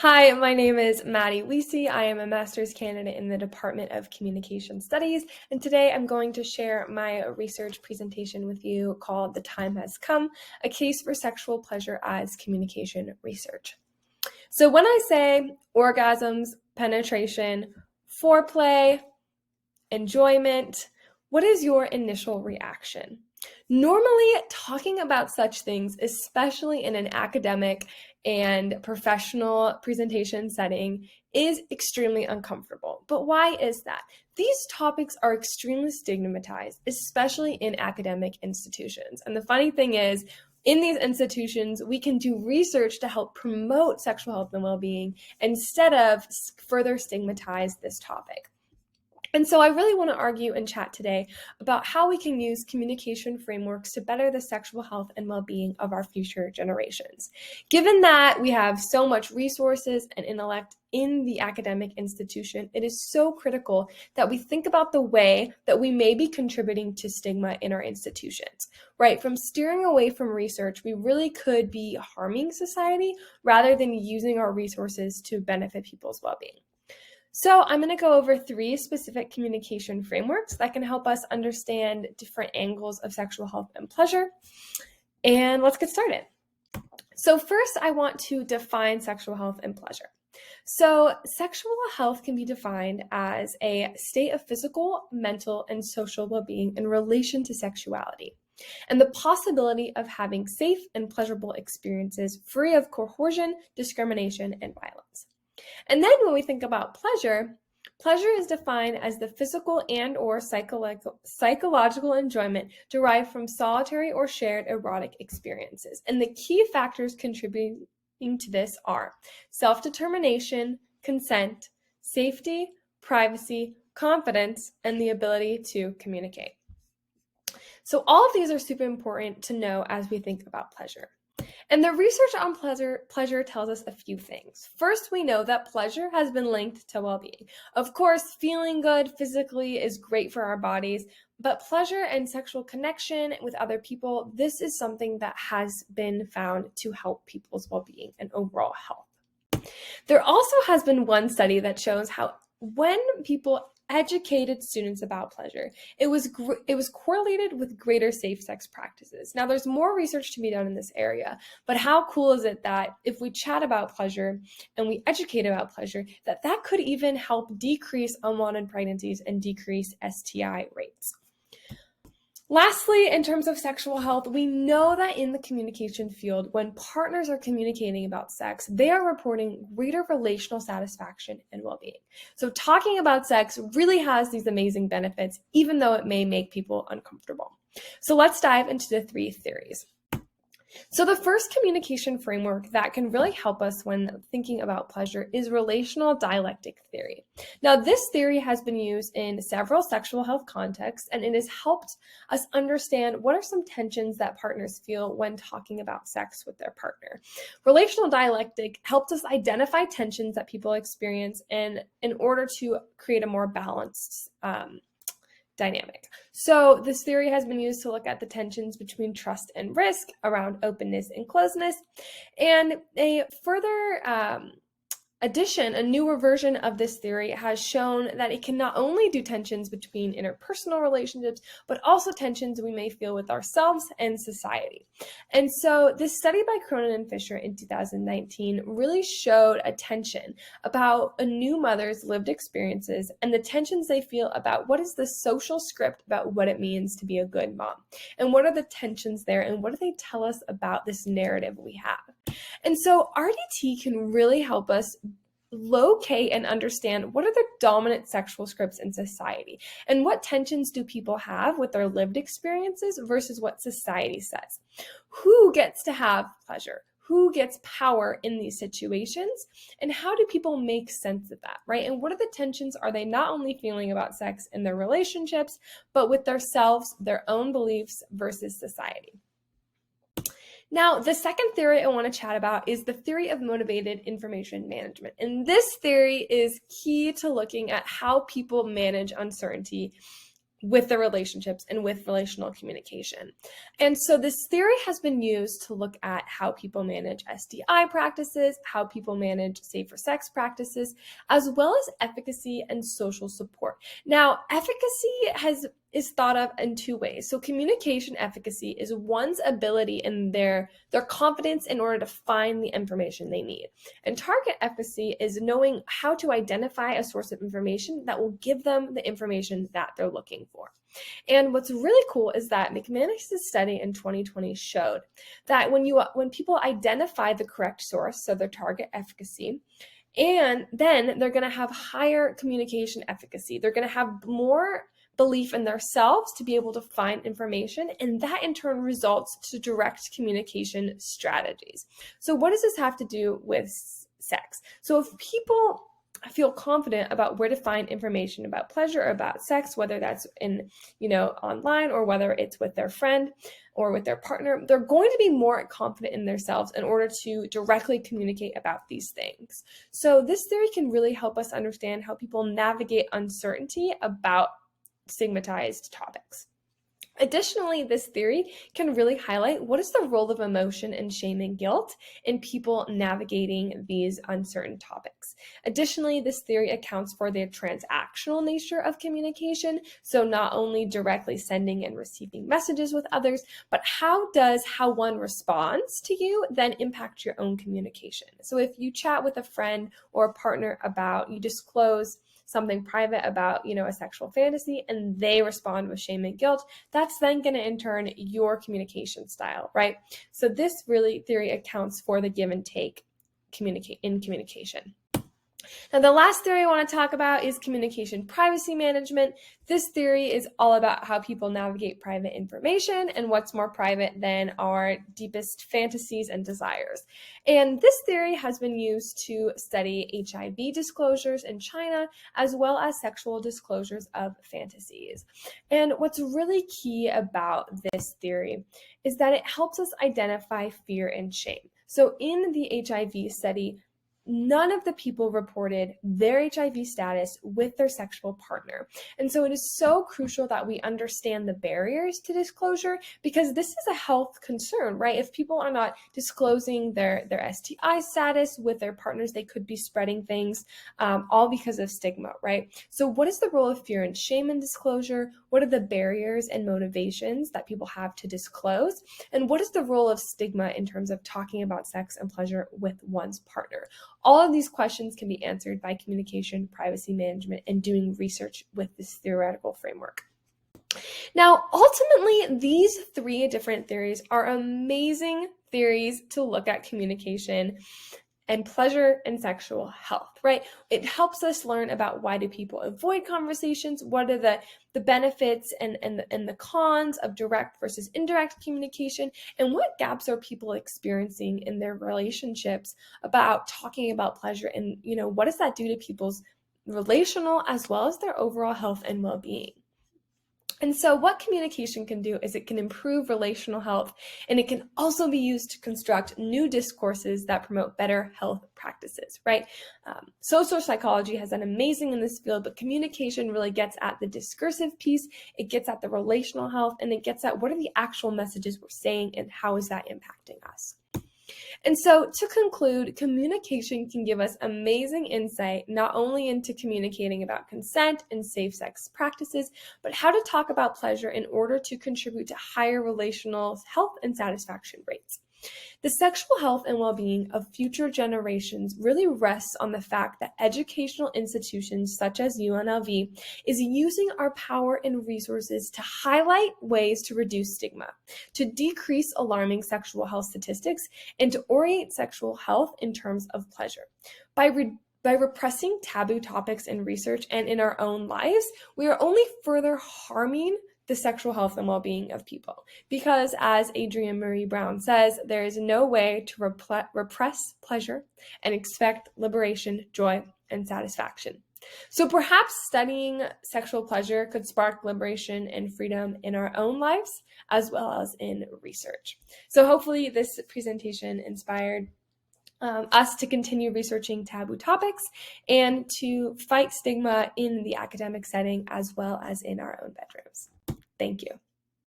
Hi, my name is Maddie Wiese. I am a master's candidate in the Department of Communication Studies, and today I'm going to share my research presentation with you called The Time Has Come, a case for sexual pleasure as communication research. So when I say orgasms, penetration, foreplay, enjoyment, what is your initial reaction? Normally, talking about such things, especially in an academic and professional presentation setting, is extremely uncomfortable. But why is that? These topics are extremely stigmatized, especially in academic institutions. And the funny thing is, in these institutions, we can do research to help promote sexual health and well-being instead of further stigmatize this topic. And so I really want to argue and chat today about how we can use communication frameworks to better the sexual health and well-being of our future generations. Given that we have so much resources and intellect in the academic institution, it is so critical that we think about the way that we may be contributing to stigma in our institutions, right? From steering away from research, we really could be harming society rather than using our resources to benefit people's well-being. So I'm going to go over 3 specific communication frameworks that can help us understand different angles of sexual health and pleasure. And let's get started. So first, I want to define sexual health and pleasure. So sexual health can be defined as a state of physical, mental, and social well-being in relation to sexuality, and the possibility of having safe and pleasurable experiences free of coercion, discrimination, and violence. And then when we think about pleasure, pleasure is defined as the physical and or psychological enjoyment derived from solitary or shared erotic experiences. And the key factors contributing to this are self-determination, consent, safety, privacy, confidence, and the ability to communicate. So all of these are super important to know as we think about pleasure. And the research on pleasure tells us a few things. First, we know that pleasure has been linked to well-being. Of course, feeling good physically is great for our bodies, but pleasure and sexual connection with other people, this is something that has been found to help people's well-being and overall health. There also has been one study that shows how when people educated students about pleasure, it was correlated with greater safe sex practices. Now, there's more research to be done in this area, but how cool is it that if we chat about pleasure and we educate about pleasure, that could even help decrease unwanted pregnancies and decrease STI rates. Lastly, in terms of sexual health, we know that in the communication field, when partners are communicating about sex, they are reporting greater relational satisfaction and well-being. So talking about sex really has these amazing benefits, even though it may make people uncomfortable. So let's dive into the 3 theories. So the first communication framework that can really help us when thinking about pleasure is relational dialectic theory. Now, this theory has been used in several sexual health contexts, and it has helped us understand what are some tensions that partners feel when talking about sex with their partner. Relational dialectic helped us identify tensions that people experience in order to create a more balanced dynamic. So this theory has been used to look at the tensions between trust and risk around openness and closeness. And a further addition, a newer version of this theory has shown that it can not only do tensions between interpersonal relationships, but also tensions we may feel with ourselves and society. And so this study by Cronin and Fisher in 2019 really showed a tension about a new mother's lived experiences and the tensions they feel about what is the social script about what it means to be a good mom, and what are the tensions there, and what do they tell us about this narrative we have. And so RDT can really help us locate and understand what are the dominant sexual scripts in society, and what tensions do people have with their lived experiences versus what society says. Who gets to have pleasure? Who gets power in these situations? And how do people make sense of that, right? And what are the tensions are they not only feeling about sex in their relationships, but with themselves, their own beliefs versus society? Now, the second theory I want to chat about is the theory of motivated information management. And this theory is key to looking at how people manage uncertainty with the relationships and with relational communication. And so this theory has been used to look at how people manage STI practices, how people manage safer sex practices, as well as efficacy and social support. Now, efficacy is thought of in two ways. So communication efficacy is one's ability and their confidence in order to find the information they need. And target efficacy is knowing how to identify a source of information that will give them the information that they're looking for. And what's really cool is that McManus's study in 2020 showed that when people identify the correct source, so their target efficacy, and then they're going to have higher communication efficacy. They're going to have more belief in themselves to be able to find information, and that in turn results to direct communication strategies. So what does this have to do with sex? So if people feel confident about where to find information about pleasure or about sex, whether that's in, online or whether it's with their friend or with their partner, they're going to be more confident in themselves in order to directly communicate about these things. So this theory can really help us understand how people navigate uncertainty about stigmatized topics. Additionally, this theory can really highlight what is the role of emotion and shame and guilt in people navigating these uncertain topics. Additionally, this theory accounts for the transactional nature of communication, so not only directly sending and receiving messages with others, but how one responds to you then impact your own communication. So if you chat with a friend or a partner you disclose something private about, a sexual fantasy, and they respond with shame and guilt, that's then going to in turn your communication style, right? So this theory accounts for the give and take in communication. Now, the last theory I want to talk about is communication privacy management. This theory is all about how people navigate private information and what's more private than our deepest fantasies and desires. And this theory has been used to study HIV disclosures in China, as well as sexual disclosures of fantasies. And what's really key about this theory is that it helps us identify fear and shame. So in the HIV study, none of the people reported their HIV status with their sexual partner. And so it is so crucial that we understand the barriers to disclosure, because this is a health concern, right? If people are not disclosing their STI status with their partners, they could be spreading things, all because of stigma, right? So what is the role of fear and shame in disclosure? What are the barriers and motivations that people have to disclose? And what is the role of stigma in terms of talking about sex and pleasure with one's partner? All of these questions can be answered by communication privacy management and doing research with this theoretical framework. Now, ultimately, these three different theories are amazing theories to look at communication and pleasure and sexual health, right? It helps us learn about why do people avoid conversations, what are the benefits and the cons of direct versus indirect communication, and what gaps are people experiencing in their relationships about talking about pleasure, and what does that do to people's relational as well as their overall health and well-being. And so what communication can do is it can improve relational health, and it can also be used to construct new discourses that promote better health practices, right? Social psychology has done amazing in this field, but communication really gets at the discursive piece, it gets at the relational health, and it gets at what are the actual messages we're saying and how is that impacting us. And so to conclude, communication can give us amazing insight, not only into communicating about consent and safe sex practices, but how to talk about pleasure in order to contribute to higher relational health and satisfaction rates. The sexual health and well-being of future generations really rests on the fact that educational institutions such as UNLV is using our power and resources to highlight ways to reduce stigma, to decrease alarming sexual health statistics, and to orient sexual health in terms of pleasure. By repressing taboo topics in research and in our own lives, we are only further harming the sexual health and well-being of people. Because as Adrienne Marie Brown says, there is no way to repress pleasure and expect liberation, joy, and satisfaction. So perhaps studying sexual pleasure could spark liberation and freedom in our own lives as well as in research. So hopefully this presentation inspired us to continue researching taboo topics and to fight stigma in the academic setting as well as in our own bedrooms. Thank you.